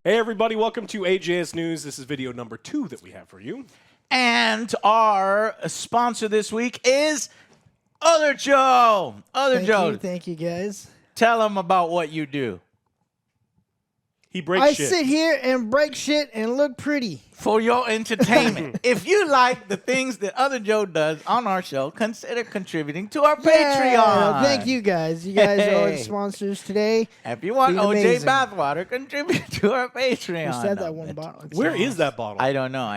Hey everybody, welcome to AJS News. This is video number 2 that we have for you. And our sponsor this week is Other Joe. Thank you guys. Tell them about what you do. He breaks I shit. sit here and break shit and look pretty. For your entertainment. If you like the things that Other Joe does on our show, consider contributing to our Patreon. Thank you guys. You guys are the sponsors today. If you want Being OJ amazing. Bathwater, contribute to our Patreon. Just had that one bottle. It's Where lost. is that bottle? I don't know.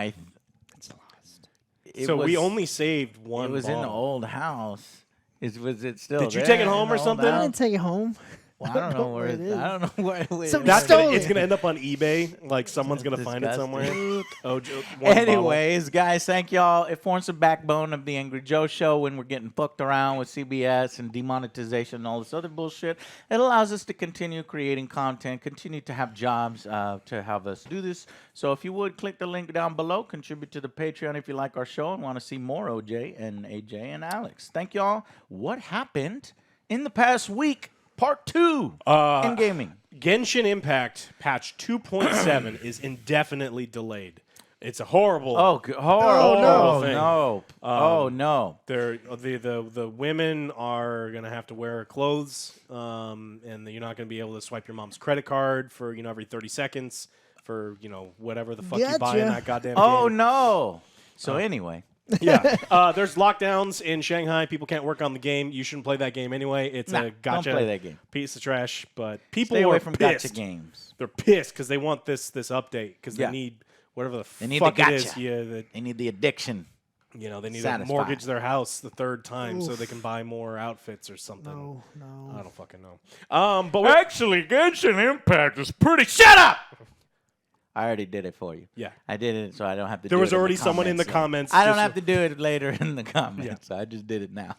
It's lost. It we was- only saved one It was in the bottle. old house. Was it still Did you there take it in home the or old something? I house? didn't take it home. Well, I don't know where it is. I don't know where it is. Somebody That's stole it's it. going to end up on eBay. Like someone's going to find it somewhere. Oh, Anyways, guys, thank y'all. It forms the backbone of the Angry Joe Show when we're getting fucked around with CBS and demonetization and all this other bullshit. It allows us to continue creating content, continue to have jobs to have us do this. So if you would, click the link down below, contribute to the Patreon if you like our show and want to see more OJ and AJ and Alex. Thank y'all. What happened in the past week? Part 2 in gaming. Genshin Impact patch 2.7 is indefinitely delayed. It's a horrible. Horrible thing. no. Oh, no. The women are gonna have to wear clothes, and you're not gonna be able to swipe your mom's credit card for every 30 seconds for whatever the fuck you buy in Gotcha. that goddamn Oh, game. no. So anyway. Yeah, there's lockdowns in Shanghai. People can't work on the game. You shouldn't play that game anyway. It's a gotcha don't play that game. piece of trash. But people Stay away are from pissed. gotcha games. They're pissed because they want this update because Yeah. they need whatever the They need fuck the it is. gotcha. Yeah, They need the addiction. they need to Satisfied. mortgage their house the 3rd time so Oof. they can buy more outfits or something. No. I don't fucking know. But Actually, Genshin Impact is pretty. Shut up! I already did it for you. Yeah. I did it, so I don't have to. There do was it in already the someone in the comments. comments. I don't just- have to do it later in the comments. I just did it now.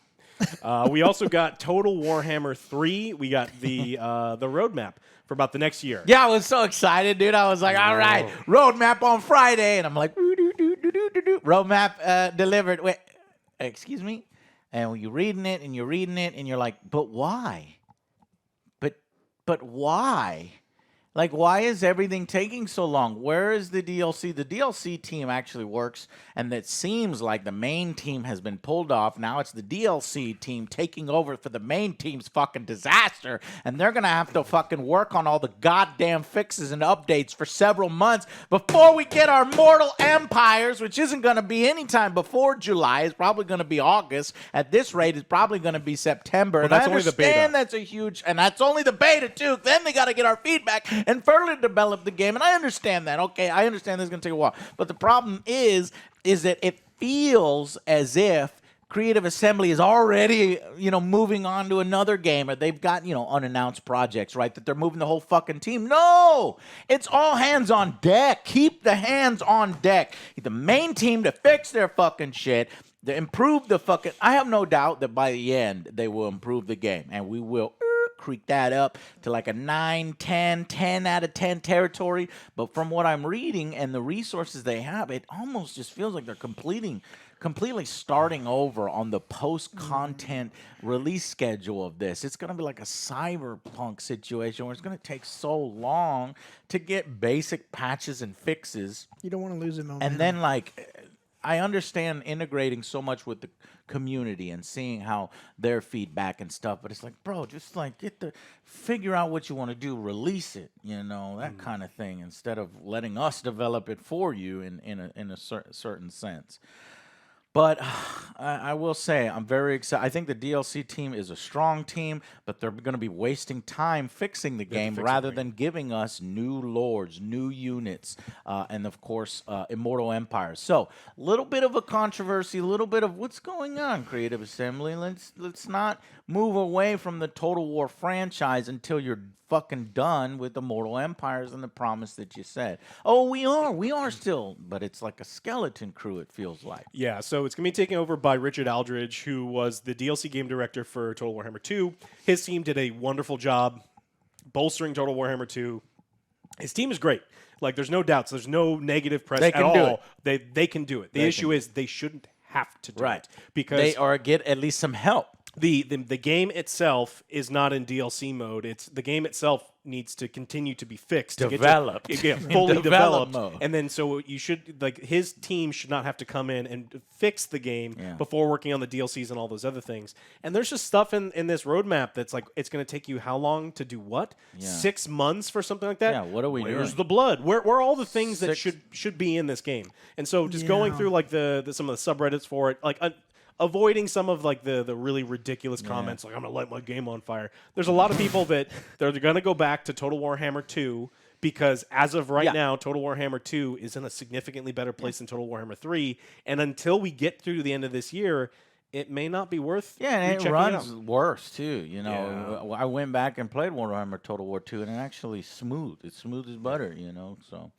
We also got Total Warhammer 3. We got the roadmap for about the next year. Yeah, I was so excited, dude. I was like, all right, roadmap on Friday, and I'm like, roadmap delivered. Wait, excuse me. And you're reading it, and you're like, but why? But why? Like, why is everything taking so long? Where is the DLC? The DLC team actually works, and it seems like the main team has been pulled off. Now it's the DLC team taking over for the main team's fucking disaster, and they're going to have to fucking work on all the goddamn fixes and updates for several months before we get our Mortal Empires, which isn't going to be anytime before July. It's probably going to be August. At this rate, it's probably going to be September. Well, And I that's only the beta. understand that's a huge, and that's only the beta, too. Then they got to get our feedback and further develop the game, and I understand that. Okay, I understand this is going to take a while, but the problem is that it feels as if Creative Assembly is already, moving on to another game, or they've got, unannounced projects, right? That they're moving the whole fucking team. No, it's all hands on deck. Keep the hands on deck. The main team to fix their fucking shit. To improve the fucking. I have no doubt that by the end they will improve the game, and we will creep that up to like a 9, 10 out of 10 territory. But from what I'm reading and the resources they have, it almost just feels like they're completely starting over on the post-content release schedule of this. It's going to be like a cyberpunk situation where it's going to take so long to get basic patches and fixes. You don't want to lose it, momentum. And then, I understand integrating so much with the community and seeing how their feedback and stuff, but it's like, bro, just figure out what you want to do, release it, that kind of thing, instead of letting us develop it for you in a certain sense. But I will say, I'm very excited. I think the DLC team is a strong team, but they're going to be wasting time fixing the game rather than giving us new lords, new units, and, of course, Immortal Empires. So, a little bit of a controversy, a little bit of what's going on, Creative Assembly. Let's not move away from the Total War franchise until you're fucking done with Immortal Empires and the promise that you said. Oh, we are still, but it's like a skeleton crew, it feels like. Yeah, so it's going to be taken over by Richard Aldridge, who was the DLC game director for Total Warhammer 2. His team did a wonderful job bolstering Total Warhammer 2. His team is great. Like, there's no doubts. There's no negative press at all. They can do it. The issue is they shouldn't have to do it. Because or get at least some help. The game itself is not in DLC mode. The game itself needs to continue to be fixed. Developed. To get fully Develop developed. mode. And then so you should, like, his team should not have to come in and fix the game Yeah. before working on the DLCs and all those other things. And there's just stuff in this roadmap that's like, it's going to take you how long to do what? Yeah. 6 months for something like that? Yeah, what are we Where's doing? the blood? Where are all the things that Six- should be in this game? And so just going Yeah. through like the some of the subreddits for it, like avoiding some of like the really ridiculous comments, like I'm gonna light my game on fire. There's a lot of people that they're gonna go back to Total Warhammer 2 because as of right now, Total Warhammer 2 is in a significantly better place than Total Warhammer 3, and until we get through to the end of this year, it may not be worth. Yeah, and it rechecking runs out. worse too. You know, I went back and played Warhammer Total War 2, and it actually smooth. It's smooth as butter. You know, so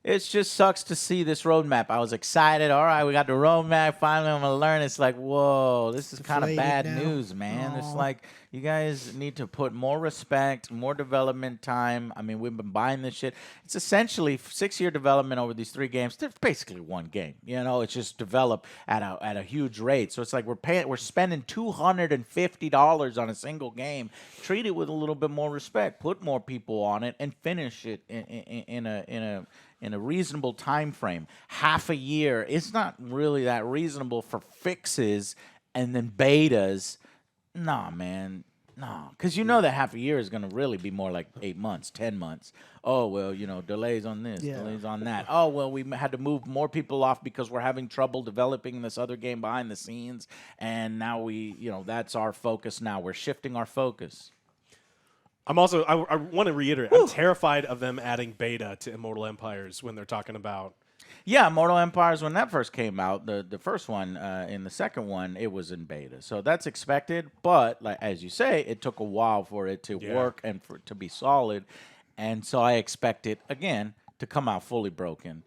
it just sucks to see this roadmap. I was excited. All right, we got the roadmap. Finally, I'm gonna learn. It's like, whoa, this is kind of Deflated bad now. news, man. It's Aw. like you guys need to put more respect, more development time. I mean, we've been buying this shit. It's essentially 6-year development over these 3 games. They're basically one game. You know, it's just developed at a huge rate. So it's like we're spending $250 on a single game. Treat it with a little bit more respect. Put more people on it and finish it in a reasonable time frame. Half a year, it's not really that reasonable for fixes and then betas. Nah, man. No, because you know that half a year is going to really be more like 8 months, 10 months. Oh, well, you know, delays on this, delays on that. Oh, well, we had to move more people off because we're having trouble developing this other game behind the scenes. And now that's our focus now. We're shifting our focus. I'm also. I want to reiterate. I'm terrified of them adding beta to Immortal Empires when they're talking about. Yeah, Mortal Empires, when that first came out, the first one, in the second one, it was in beta. So that's expected. But, like as you say, it took a while for it to work and for it to be solid. And so I expect it, again, to come out fully broken.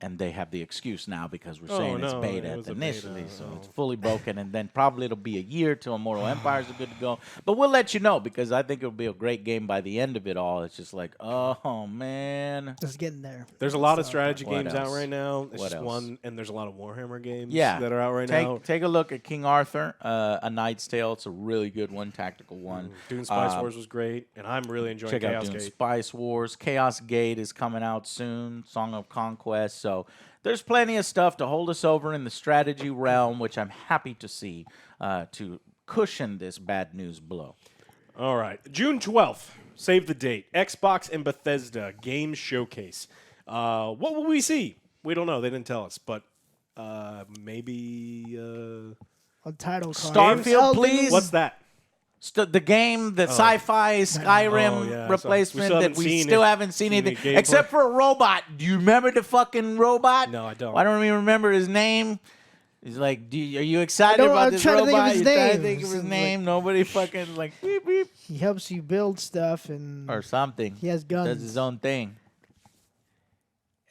And they have the excuse now because we're saying it's no, beta it was a initially. beta, So oh. it's fully broken. And then probably it'll be a year till Immortal Empires are good to go. But we'll let you know because I think it'll be a great game by the end of it all. It's just like, oh, man. Just getting there. There's a lot of strategy What games out else? right now. It's What just else? one, and there's a lot of Warhammer games Yeah, that are out right now. Take a look at King Arthur, A Knight's Tale. It's a really good one, tactical one. Dune Spice Wars was great, and I'm really enjoying Check out Chaos Dune Gate. Spice Wars. Chaos Gate is coming out soon. Song of Conquest. So there's plenty of stuff to hold us over in the strategy realm, which I'm happy to see to cushion this bad news blow. All right, June 12th. Save the date. Xbox and Bethesda Game Showcase. What will we see? We don't know. They didn't tell us, but maybe. A title card. Starfield, Elden please. Ring. What's that? The game, the sci-fi Skyrim Oh, yeah. replacement We still that haven't we seen still it. haven't seen Seen anything the gameplay. except for a robot. Do you remember the fucking robot? No, I don't. I don't even remember his name. He's like, are you excited don't- about I'm this trying to think of robot? his You're trying to name. think of his It's like- name. Nobody fucking like beep beep He helps you build stuff and or something. he has guns. Does his own thing.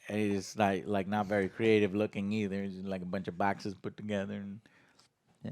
And he's like not very creative looking either. It's just like a bunch of boxes put together. And yeah.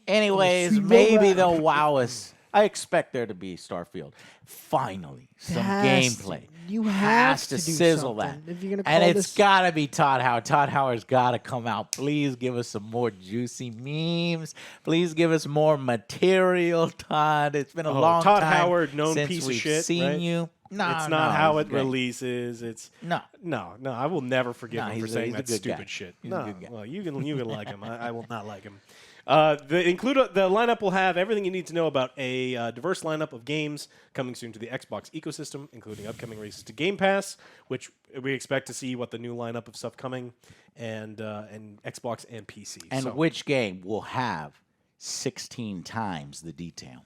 Anyways, Sweet maybe robot. they'll wow us. I expect there to be Starfield. Finally, some Has to. gameplay. You have to to do sizzle that. something. If you're gonna And call it's this- gotta be Todd Howard. Todd Howard's gotta come out. Please give us some more juicy memes. Please give us more material, Todd. It's been a long Todd time Howard, known since piece of we've shit, seen right? you. No, It's not how he's it great. releases. It's No. no. I will never forgive No, him for he's a saying good that guy. stupid shit. He's a No, good guy. well, you can like him. I will not like him. The lineup will have everything you need to know about a diverse lineup of games coming soon to the Xbox ecosystem, including upcoming releases to Game Pass, which we expect to see what the new lineup of stuff coming, and Xbox and PC. And So, which game will have 16 times the detail?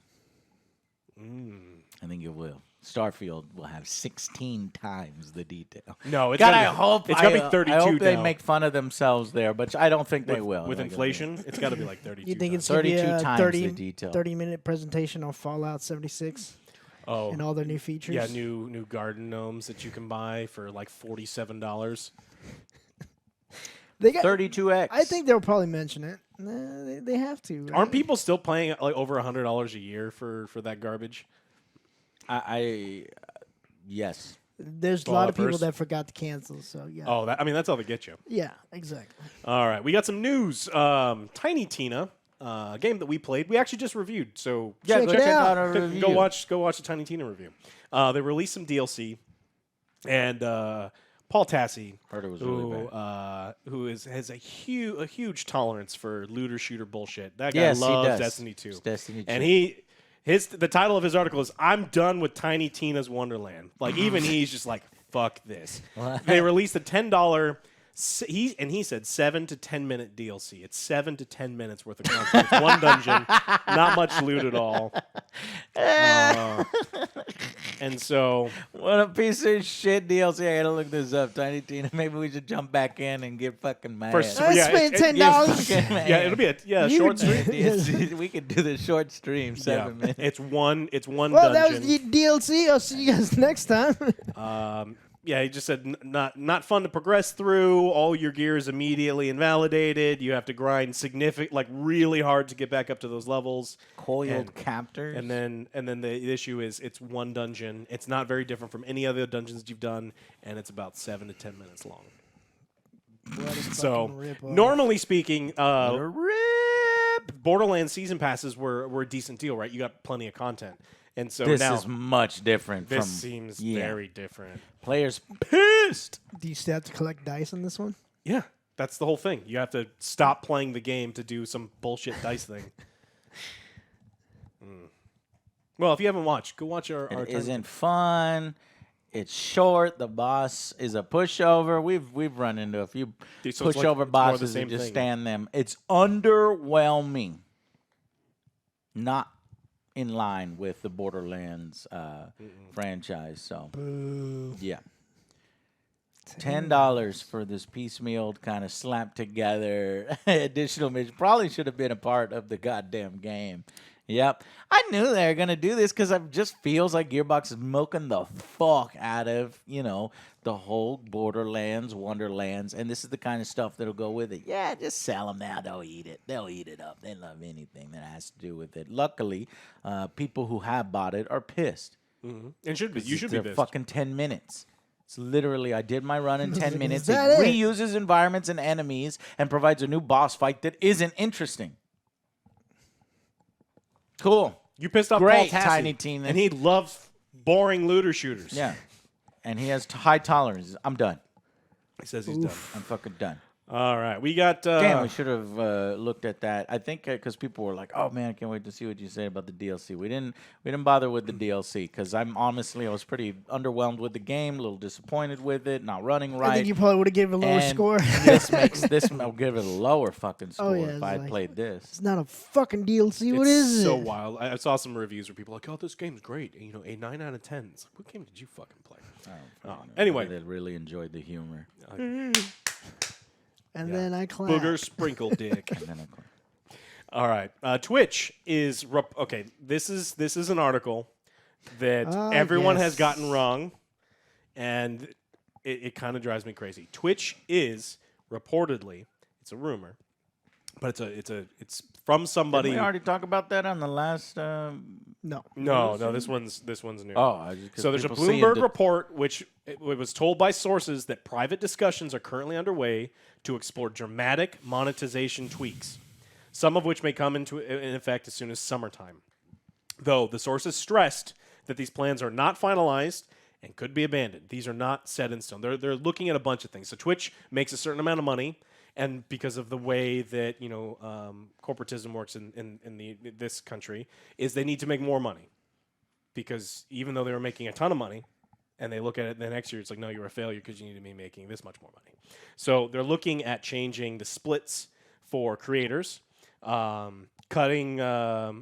I think it will. Starfield will have 16 times the detail. no, it's God, gotta I be, hope it's gotta be I 32 hope they now. make fun of themselves there, but I don't think they will. With Like, inflation. It's got to be like 32. You think times. it's gonna be 32 a times 30, the detail. 30-minute presentation on Fallout 76 oh and all their new features? yeah, new garden gnomes that you can buy for like $47. They got. 32x. I think they'll probably mention it. Nah, they have to. Right? Aren't people still paying like over $100 a year for that garbage? Yes. There's a lot of people Developers. that forgot to cancel. So yeah. Oh, that's all they get you. Yeah, exactly. All right, we got some news. Tiny Tina game that we played. We actually just reviewed. So Check go it check out. out our review. go watch the Tiny Tina review. They released some DLC, and Paul Tassi, Heard it was really bad. who has a huge tolerance for looter shooter bullshit. That guy Yes, he loves does. Destiny 2. It's Destiny 2. And the title of his article is "I'm done with Tiny Tina's Wonderland." Like even he's just like, fuck this. They released a $10. He said 7 to 10 minute DLC. It's 7 to 10 minutes worth of content. It's one dungeon, not much loot at all. And so What a piece of shit DLC. I gotta look this up. Tiny Tina. Maybe we should jump back in and get fucking mad. First- I Yeah, spent it- $10. yeah, it'll be a You short would- stream. We could do the short stream, 7 minutes. It's one Well, that was dungeon. the DLC. I'll see you guys next time. Yeah, he just said not fun to progress through. All your gear is immediately invalidated. You have to grind really hard to get back up to those levels. Coiled captors. And then the issue is it's one dungeon. It's not very different from any other dungeons you've done, and it's about 7 to 10 minutes long. What a So fucking rip-off. normally speaking, Rip. Borderlands season passes were a decent deal, right? You got plenty of content, and so This now is much different this from seems yeah. very different. Players pissed. Do you still have to collect dice on this one? Yeah, that's the whole thing. You have to stop playing the game to do some bullshit dice thing. Well, if you haven't watched, go watch our It time- isn't fun. It's short. The boss is a pushover. We've run into a few Dude, so it's like- pushover it's more the bosses same and just thing. stand them. It's underwhelming. Not in line with the Borderlands franchise. So Boo. yeah. $10 for this piecemeal kind of slapped together additional mission. Probably should have been a part of the goddamn game. Yep. I knew they were going to do this because it just feels like Gearbox is milking the fuck out of, the whole Borderlands, Wonderlands. And this is the kind of stuff that'll go with it. Yeah, just sell them now. They'll eat it. They'll eat it up. They love anything that has to do with it. Luckily, people who have bought it are pissed. And should be. You should be They're pissed. fucking 10 minutes. It's literally, I did my run in 10 minutes. It that it? reuses environments and enemies and provides a new boss fight that isn't interesting. Cool. You pissed off Great, Paul Tassi, Tiny Tina. and he loves boring looter shooters. Yeah. And he has high tolerances. I'm done. He says he's done. I'm fucking done. All right, we got. Damn, we should have looked at that. I think because people were like, "Oh man, I can't wait to see what you say about the DLC." We didn't bother with the DLC because I was pretty underwhelmed with the game, a little disappointed with it, not running right. I think you probably would have given a lower And score. I'll give it a lower fucking score yeah, if it's I had like- played this. It's not a fucking DLC. What it's is so it? wild. I saw some reviews where people are like, "Oh, this game's great." And, a 9 out of 10. It's like, what game did you fucking play? Anyway, I really enjoyed the humor. And then I clap. booger sprinkle dick. And then All right, Twitch is okay. This is an article that everyone has yes. gotten wrong, and it kind of drives me crazy. Twitch is reportedly, it's a rumor, but it's from somebody. Didn't we already talk about that on the last? No. No, this one's new. So there's a Bloomberg report which it was told by sources that private discussions are currently underway to explore dramatic monetization tweaks, some of which may come in effect as soon as summertime. Though the sources stressed that these plans are not finalized and could be abandoned. These are not set in stone. They're looking at a bunch of things. So Twitch makes a certain amount of money, and because of the way that corporatism works in this country, is they need to make more money. Because even though they were making a ton of money, and they look at it the next year, it's like, no, you're a failure because you need to be making this much more money. So they're looking at changing the splits for creators,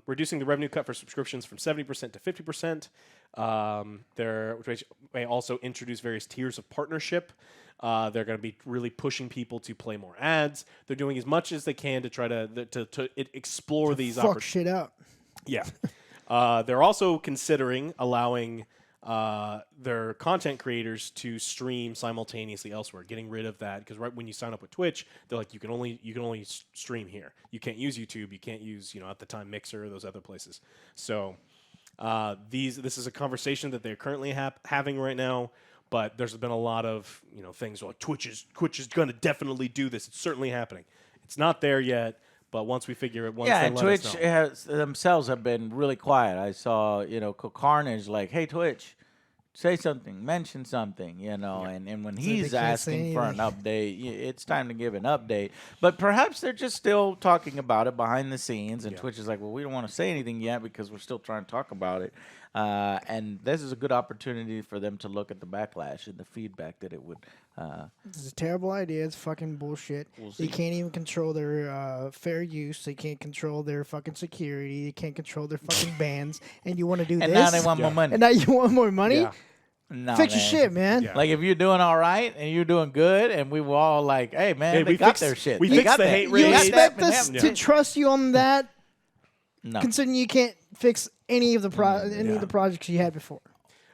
reducing the revenue cut for subscriptions from 70% to 50%. Which may also introduce various tiers of partnership. They're going to be really pushing people to play more ads. They're doing as much as they can to try to explore these Fuck opportunities. shit up. Yeah. They're also considering allowing their content creators to stream simultaneously elsewhere, getting rid of that, because right when you sign up with Twitch, they're like, you can only stream here. You can't use YouTube. You can't use at the time Mixer or those other places. So this is a conversation that they're currently having right now. But there's been a lot of things like Twitch is going to definitely do this. It's certainly happening. It's not there yet, But once we figure it, Yeah, they and let us Twitch know. themselves have been really quiet. I saw, Carnage like, hey, Twitch, say something, mention something, and when they he's can't say asking for an anything. update, it's time to give an update. But perhaps they're just still talking about it behind the scenes, and Yeah. Twitch is like, well, we don't want to say anything yet because we're still trying to talk about it. And this is a good opportunity for them to look at the backlash and the feedback that it would. It's a terrible idea. It's fucking bullshit. We'll They see. can't even control their fair use. They can't control their fucking security. They can't control their fucking bans. And you want to do And this? now they want Yeah. more money. And now you want more money? Yeah. No, Fix your man. shit, man. Yeah. Like if you're doing all right and you're doing good, and we were all like, "Hey, man, Hey, they we got fixed- their shit. we They fixed got the that. hate You rate. They got expect that, us man. to trust you on that, No. considering you can't fix any of the any of the projects you had before?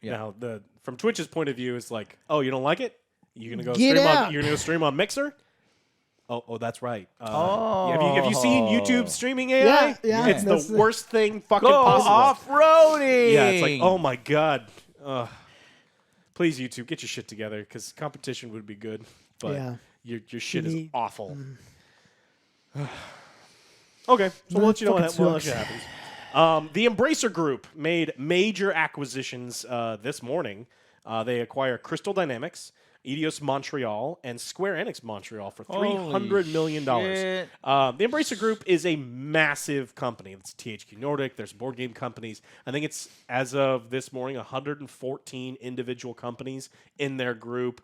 Yeah. Now, from Twitch's point of view, it's like, oh, you don't like it? You're gonna go Get stream on. out. You're gonna go stream on Mixer. Oh, that's right. Oh. Have you seen YouTube streaming AI? Yeah, It's that's the the- worst thing fucking Go possible. off-roading. Yeah, it's like, oh my god. Please, YouTube, get your shit together because competition would be good, but Yeah. your shit You is need- awful. Okay, so we'll let you know fucking what sucks. happens. The Embracer Group made major acquisitions this morning. They acquire Crystal Dynamics, Eidos Montreal, and Square Enix Montreal for $300 million. shit. The Embracer Group is a massive company. It's THQ Nordic. There's board game companies. I think it's, as of this morning, 114 individual companies in their group.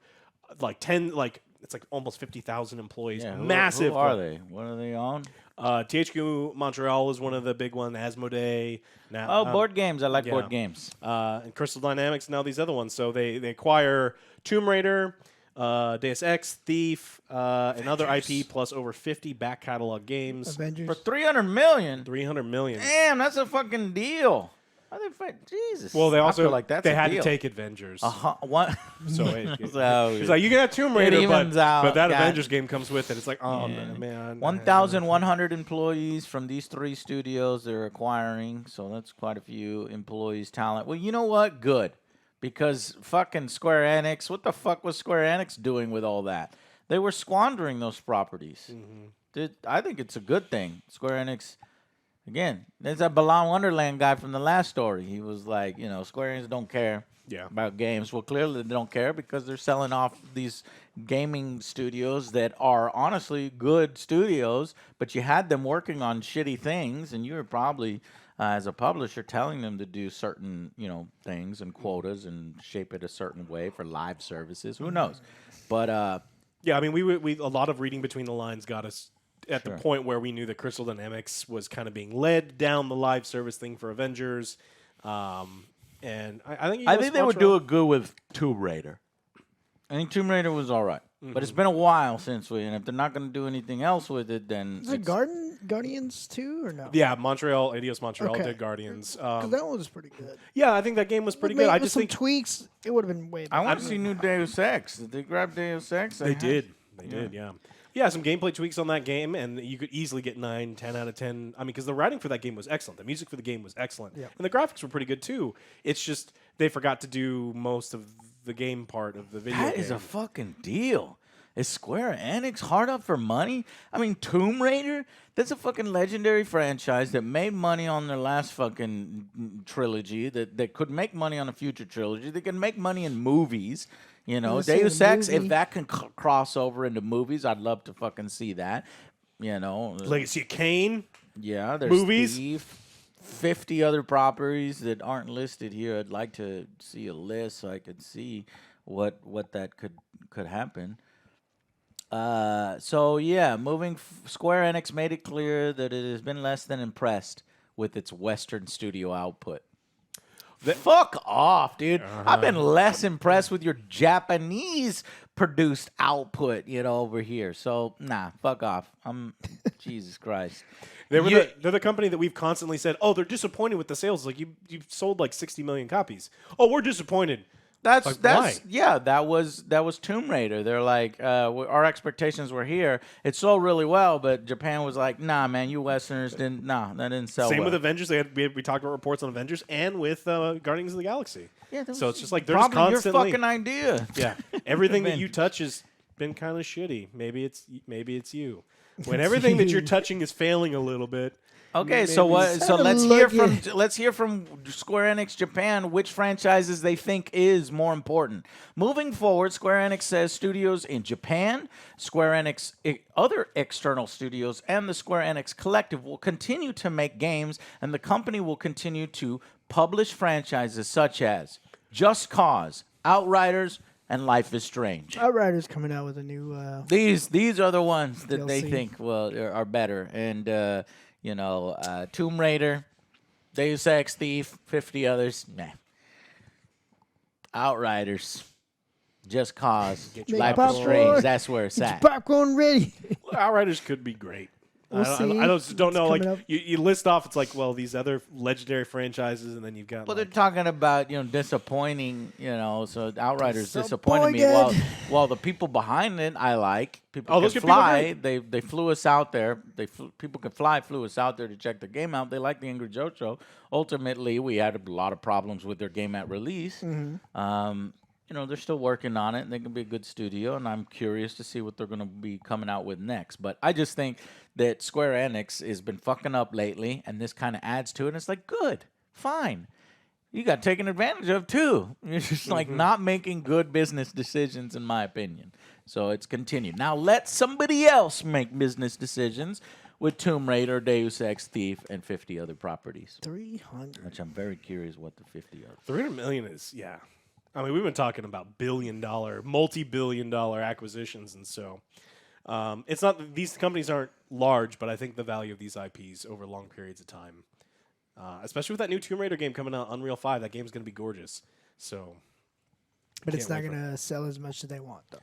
It's like almost 50,000 employees. Yeah, Massive. Who are they? What are they on? THQ Montreal is one of the big ones. Asmodee. Now, Board games. I like yeah. board games. And Crystal Dynamics, now these other ones. So they acquire Tomb Raider, Deus Ex, Thief, and other IP, plus over 50 back catalog games. Avengers. For $300 million. $300 million. Damn, that's a fucking deal. How they fight? Jesus. Well, they I also feel like that's they a had deal. to take Avengers. What? So So, it's like you can have Tomb Raider, evens out. but that Got Avengers game comes with it. It's like, oh Yeah. man, 1,100 employees from these three studios they're acquiring, so that's quite a few employees, talent. Well, you know what? Good. Because fucking Square Enix, what the fuck was Square Enix doing with all that? They were squandering those properties. I think it's a good thing. Square Enix, again, there's that Balan Wonderland guy from the last story. He was like, Square Enix don't care Yeah. about games. Well, clearly they don't care because they're selling off these gaming studios that are honestly good studios, but you had them working on shitty things, and you were probably, as a publisher, telling them to do certain, things and quotas and shape it a certain way for live services. Who knows? But Yeah, I mean, we a lot of reading between the lines got us at Sure. the point where we knew that Crystal Dynamics was kind of being led down the live service thing for Avengers, and I think I think they would do it good with Tomb Raider. I think Tomb Raider was all right. But it's been a while since and if they're not going to do anything else with it, then Is it Guardians too or no? Yeah, Eidos Montreal Okay. did Guardians. 'Cause that one was pretty good. Yeah, I think that game was pretty good. I With just some think tweaks, it would have been way better. I want to see new Deus Ex. Did they grab Deus Ex? they did. They did, yeah. Yeah, some gameplay tweaks on that game, and you could easily get 9, 10 out of 10. I mean, because the writing for that game was excellent. The music for the game was excellent. Yeah. And the graphics were pretty good, too. It's just they forgot to do most of the game part of the video That game. is a fucking deal. Is Square Enix hard up for money? I mean, Tomb Raider, that's a fucking legendary franchise that made money on their last fucking trilogy, that could make money on a future trilogy. They can make money in movies. Let's say Deus the Ex, if movie- that can cross over into movies, I'd love to fucking see that. Legacy of Kane. Yeah, there's Movies? Thief, 50 other properties that aren't listed here. I'd like to see a list so I could see what that could happen. Square Enix made it clear that it has been less than impressed with its Western studio output. Fuck off, dude. I've been less impressed with your Japanese produced output, over here. So, nah, fuck off. Jesus Christ. They're the company that we've constantly said, oh, they're disappointed with the sales. Like, you've sold like 60 million copies. Oh, we're disappointed. That's why? Yeah, that was Tomb Raider. They're like, our expectations were here. It sold really well, but Japan was like, nah, man, you Westerners that didn't sell. Same well. with Avengers. We talked about reports on Avengers and with Guardians of the Galaxy. Yeah, that so was it's just like they're just probably constantly your fucking idea. yeah. Everything that you touch has been kind of shitty. Maybe it's you. When everything that you're touching is failing a little bit. Okay, so what? So let's hear from Square Enix Japan which franchises they think is more important. Moving forward, Square Enix says studios in Japan, Square Enix other external studios, and the Square Enix Collective will continue to make games, and the company will continue to publish franchises such as Just Cause, Outriders, and Life is Strange. Outriders coming out with a new. These are the ones that they DLC. think are better, and Tomb Raider, Deus Ex, Thief, 50 others. Nah. Outriders, Just Cause, your Life is popcorn. Strange. That's where it's Get at. your popcorn ready. Outriders could be great. We'll see. I don't know. It's Like coming up. you list off, it's like, well, these other legendary franchises, and then you've got. Well, like, they're talking about disappointing. So Outriders disappointed me. While the people behind it, I like. People those can people are fly. They flew us out there. People can fly. Flew us out there to check the game out. They like the Angry Joe show. Ultimately, we had a lot of problems with their game at release. They're still working on it, and they can be a good studio, and I'm curious to see what they're going to be coming out with next. But I just think that Square Enix has been fucking up lately, and this kind of adds to it. And it's like, good, fine. You got taken advantage of, too. You're just like not making good business decisions, in my opinion. So it's continued. Now let somebody else make business decisions with Tomb Raider, Deus Ex, Thief, and 50 other properties. 300. Which I'm very curious what the 50 are. 300 million is I mean, we've been talking about billion-dollar, multi-billion-dollar acquisitions, and so it's not that these companies aren't large, but I think the value of these IPs over long periods of time, especially with that new Tomb Raider game coming out, Unreal 5, that game's going to be gorgeous. So, But it's not can't wait going to sell as much as they want, though.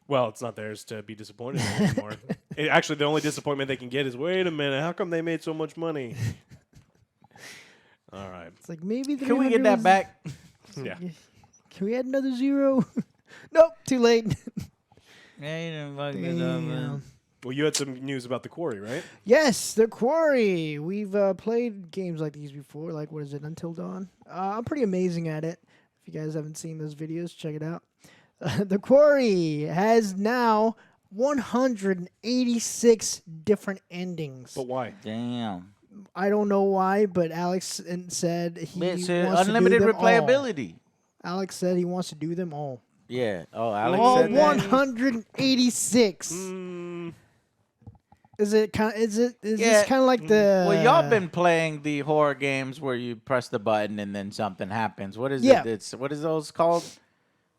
well, it's not theirs to be disappointed in anymore. Actually, the only disappointment they can get is, wait a minute, how come they made so much money? All right. It's like maybe Can we get that back? Yeah. Can we add another zero? Nope, too late. Yeah, you didn't fuck it up, man. Damn. Well, you had some news about the Quarry, right? Yes, the Quarry. We've played games like these before. Like, what is it, Until Dawn? I'm pretty amazing at it. If you guys haven't seen those videos, check it out. The Quarry has now 186 different endings. But why? Damn. I don't know why, but Alex said he It's wants unlimited to do them replayability. all. Alex said he wants to do them all. Yeah. Oh, Alex All said that? 186. Is it kind? Is this kind of like the? Well, y'all been playing the horror games where you press the button and then something happens. What is Yeah. it? What is those called?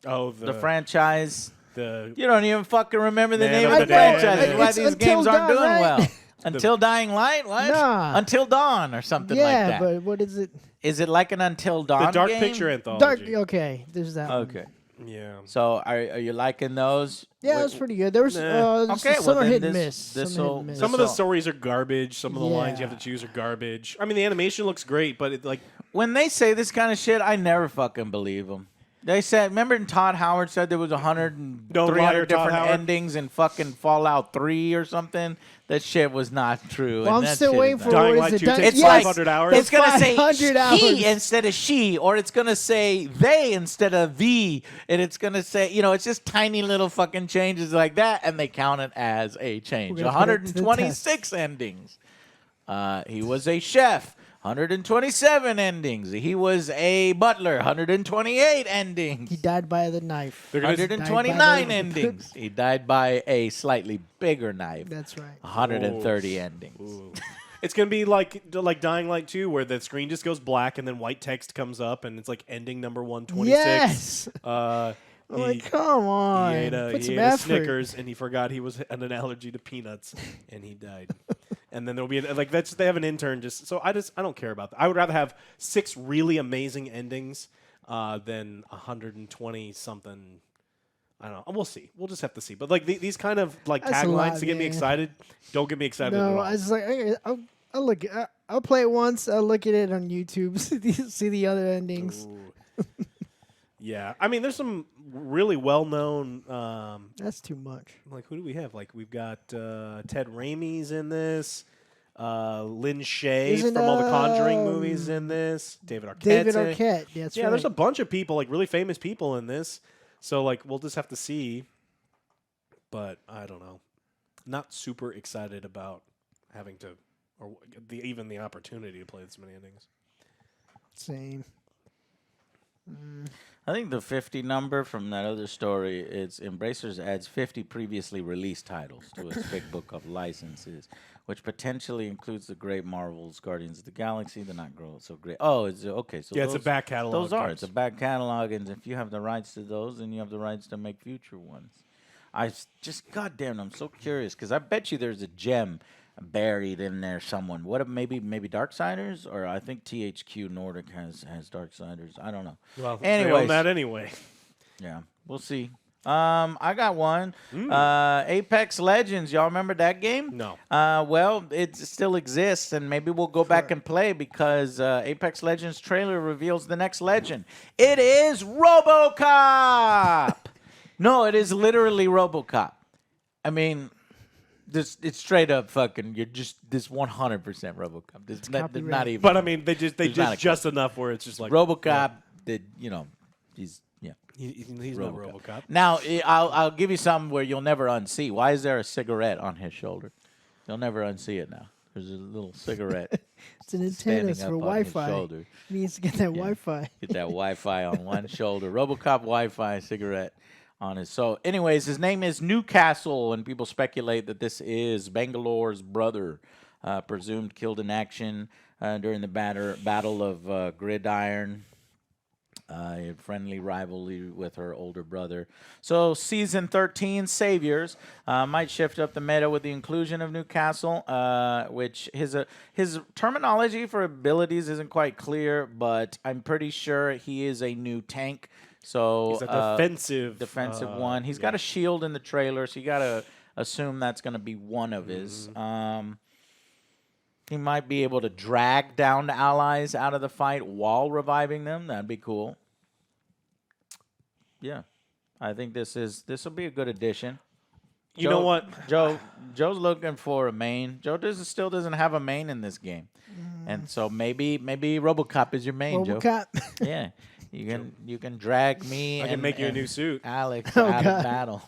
Oh, The franchise. the You don't even fucking remember the Man name of of the the Dead. franchise. It's Why these Until games aren't Dawn, doing right? well. Until Dying Light? What? Nah. Until Dawn or something like Yeah, that. but what is it? Is it like an Until Dawn the Dark game? Picture Anthology. Dark. Okay, there's that. One. Okay. Yeah. So are you liking those? Yeah, it was pretty good. There was Nah. Okay, some well, are then hit and this- miss. this'll- Some hit and miss. Some of the So- stories are garbage. Some of the lines you have to choose are garbage. I mean, the animation looks great, but it like When they say this kind of shit, I never fucking believe them. They said, remember Todd Howard said there was 100 and Don't lie, 300 Todd different Howard. endings in fucking Fallout 3 or something? That shit was not true. Well, and I'm that still shit waiting is for not- Dying what Light is it? 2 takes It's like 500 hours. It's gonna say 500 hours. he instead of she, or it's gonna say they instead of thee, and it's gonna say it's just tiny little fucking changes like that, and they count it as a change. We're gonna put it to the 126 endings. He was a chef. 127 endings. He was a butler. 128 endings. He died by the knife. They're gonna- 129 died by the- endings. He died by a slightly bigger knife. That's right. 130 endings. Ooh. It's gonna be like Dying Light 2, where the screen just goes black and then white text comes up, and it's like ending number 126. Yes. Uh, I'm like, come on. he ate a Put some a effort. Snickers, and he forgot he was had an allergy to peanuts, and he died. And then there'll be they have an intern I don't care about that. I would rather have 6 really amazing endings than 120 something. I don't know. We'll see. We'll just have to see. But like these kind of like That's a lot, taglines to get me man. excited don't get me excited at No, all. I was like, I'll look. I'll play it once. I'll look at it on YouTube. See the other endings. Ooh. Yeah, I mean, there's some really well-known. That's too much. Like, who do we have? Like, we've got Ted Raimi's in this. Lynn Shay Isn't, from all the Conjuring movies in this. David Arquette. David Arquette. That's Yeah, right. there's a bunch of people, like really famous people in this. So, like, we'll just have to see. but I don't know. Not super excited about having to, or even the opportunity to play this many endings. Same. I think the 50 number from that other story, it's Embracers adds 50 previously released titles to its big book of licenses, which potentially includes the great Marvel's Guardians of the Galaxy, the not so great. Oh, it's okay. So Yeah, those, it's a back catalog. those are. It's a back catalog, and if you have the rights to those, then you have the rights to make future ones. Goddamn, I'm so curious because I bet you there's a gem buried in there someone. What if maybe Darksiders, or I think THQ Nordic has Darksiders. I don't know. Well, anyways, they own that anyway. Yeah, we'll see. I got one. Apex Legends. Y'all remember that game? No. Well, it still exists, and maybe we'll go back and play because Apex Legends trailer reveals the next legend. It is RoboCop. No, it is literally RoboCop. I mean, it's straight up fucking. You're just this 100% RoboCop. It's not even. But I mean, they just enough where it's just like RoboCop. He's he's not RoboCop. Now I'll give you something where you'll never unsee. Why is there a cigarette on his shoulder? You'll never unsee it now. There's a little cigarette. It's an antenna for on his Wi-Fi. shoulder. He needs to get that Wi-Fi. Get that Wi-Fi on one shoulder. RoboCop Wi-Fi cigarette on his. So, anyways, his name is Newcastle, and people speculate that this is Bangalore's brother, presumed killed in action during the Battle of Gridiron. A friendly rivalry with her older brother. So, Season 13, Saviors, might shift up the meta with the inclusion of Newcastle, which his terminology for abilities isn't quite clear, but I'm pretty sure he is a new tank. So he's a defensive one. He's got a shield in the trailer, so you got to assume that's going to be one of his. He might be able to drag down the allies out of the fight while reviving them. That'd be cool. Yeah, I think this will be a good addition. You know what? Joe's looking for a main. Joe still doesn't have a main in this game, and so maybe RoboCop is your main. RoboCop. Joe. Yeah, you can drag me. I can make you a new suit, Alex, out of battle.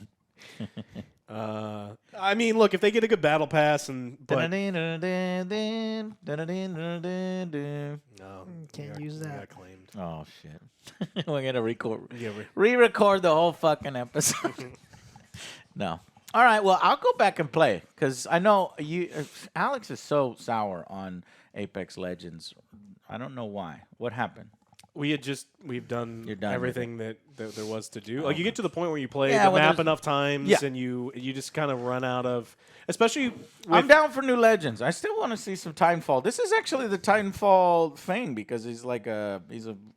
I mean, look, if they get a good battle pass and but No, no, can't use that. Got claimed. Oh shit, we're gonna Yeah, re-record the whole fucking episode. No. All right, well, I'll go back and play because I know Alex is so sour on Apex Legends. I don't know why. What happened? We've done everything that there was to do. Oh, Like you get to the point where you play Yeah, the when map there's- enough times, Yeah. and you just kind of run out of, especially. I'm down for new Legends. I still want to see some Titanfall. This is actually the Titanfall thing because he's a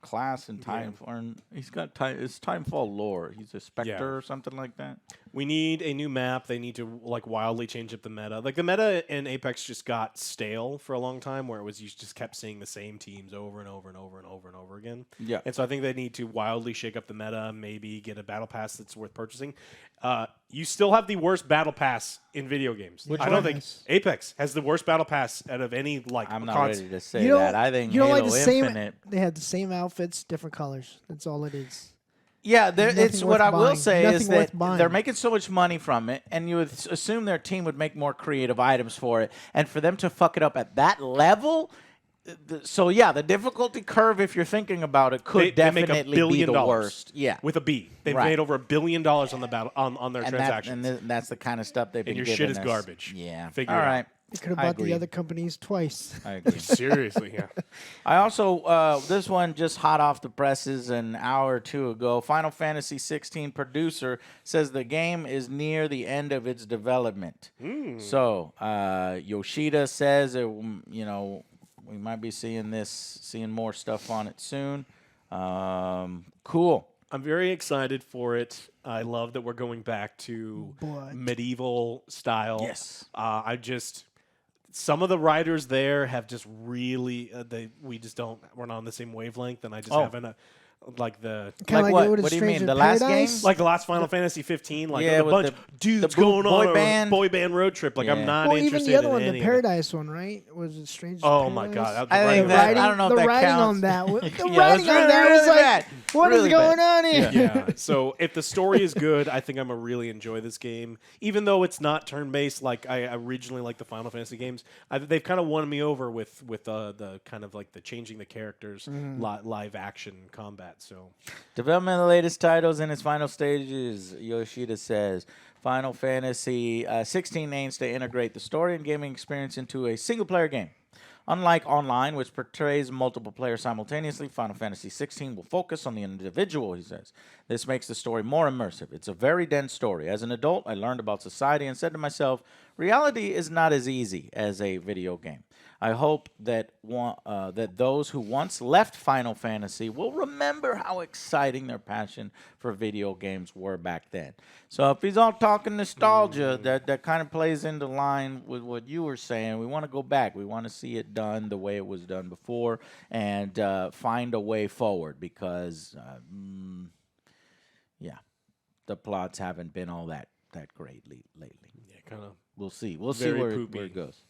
class in Titanfall. And he's got it's Titanfall lore. He's a Spectre or something like that. We need a new map. They need to like wildly change up the meta. Like the meta in Apex just got stale for a long time, where it was you just kept seeing the same teams over and over and over and over and over again. Yeah. And so I think they need to wildly shake up the meta. Maybe get a battle pass that's worth purchasing. You still have the worst battle pass in video games. Which I don't one? think Apex has the worst battle pass out of any like. I'm not cons- ready to say that. I think you don't Halo like the same. Infinite. They have the same outfits, different colors. That's all it is. Yeah, Nothing it's worth what I will buying. say Nothing is worth that buying. they're making so much money from it, and you would assume their team would make more creative items for it, and for them to fuck it up at that level. So yeah, the difficulty curve, if you're thinking about it, could They make definitely $1 billion be the worst. Yeah, with a B. They've Right. made over $1 billion on the battle on their and transactions. that's the kind of stuff they've been your giving shit is us. garbage. Yeah, Figure all it out. right. They could have I bought agree. the other companies twice. I agree. Seriously, yeah. I also, this one just hot off the presses an hour or two ago. Final Fantasy 16 producer says the game is near the end of its development. So, Yoshida says, we might be seeing more stuff on it soon. Cool. I'm very excited for it. I love that we're going back to But- medieval style. Yes. Some of the writers there have just really we're not on the same wavelength, and I just haven't like the Kind Like of what? What, What do you mean? Stranger The last Paradise? game? like the last Final Fantasy 15, like Yeah, a with bunch the dudes boy going on band. a boy band road trip. Like I'm Yeah. not Well, even interested the other in one, the any of it. Paradise one, right? Was it Stranger Oh Paradise? my god, I think The that- writing, I don't know if the that writing counts. on that. The Yeah, writing that's on that really was like, bad. what is Really going bad. on here? yeah. So if the story is good, I think I'm gonna really enjoy this game. Even though it's not turn-based like I originally like the Final Fantasy games, they've kind of won me over with the kind of like the changing the characters, live action combat. So Development of the latest titles in its final stages, Yoshida says. Final Fantasy 16 aims to integrate the story and gaming experience into a single-player game. Unlike online, which portrays multiple players simultaneously, Final Fantasy 16 will focus on the individual, he says. This makes the story more immersive. It's a very dense story. As an adult, I learned about society and said to myself, reality is not as easy as a video game. I hope that that those who once left Final Fantasy will remember how exciting their passion for video games were back then. So if he's all talking nostalgia, that kind of plays into line with what you were saying. We want to go back. We want to see it done the way it was done before and find a way forward because, yeah, the plots haven't been all that great lately. yeah, kind of. We'll see. We'll see Very where poopy. it goes.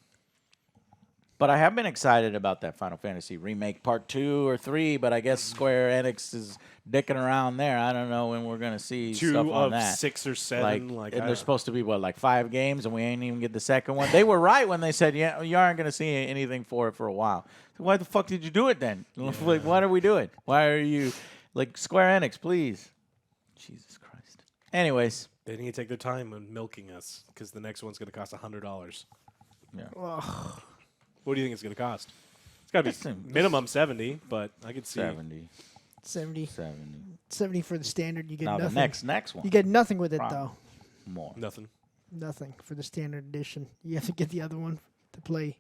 But I have been excited about that Final Fantasy remake part 2 or 3, but I guess Square Enix is dicking around there. I don't know when we're going to see stuff 2 on of that. 6 or 7. Like, I and don't- there's supposed to be, what, like 5 games, and we ain't even get the second one? They were right when they said, yeah, you aren't going to see anything for it for a while. So why the fuck did you do it then? Like, what are we doing? Why are you, like, Square Enix, please. Jesus Christ. Anyways. They need to take their time on milking us because the next one's going to cost $100. Ugh. What do you think it's going to cost? It's got to be minimum 70, but I could see 70. 70. 70. 70 for the standard. You get Now, nothing. the next one. You get nothing with it, Problem. though. More. nothing. Nothing for the standard edition. You have to get the other one to play.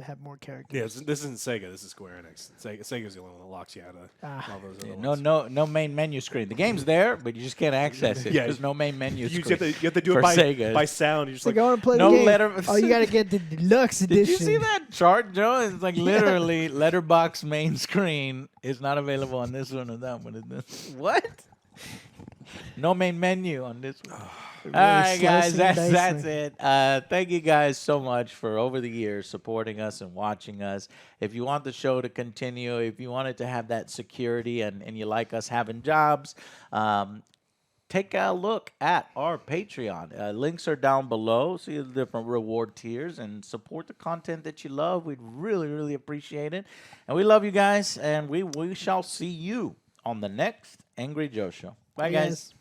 Have more characters. Yeah, this isn't Sega. This is Square Enix. Sega's the only one that locks you out of all those Yeah, other no, ones. no main menu screen. The game's there, but you just can't access it. Yeah. There's no main menu You screen. have to do for it Sega. by sound. You're just It's like, like, I want to play no the game. letter- Oh, you got to get the deluxe edition. Did you see that chart, Joe? It's like literally letterbox main screen is not available on this one or that one. What? No main menu on this one. All right, guys, slicing and that's dicing. it. Thank you guys so much for over the years supporting us and watching us. If you want the show to continue, if you want it to have that security and you like us having jobs, take a look at our Patreon. Links are down below. See the different reward tiers and support the content that you love. We'd really, really appreciate it. And we love you guys, and we shall see you on the next Angry Joe Show. Bye, guys.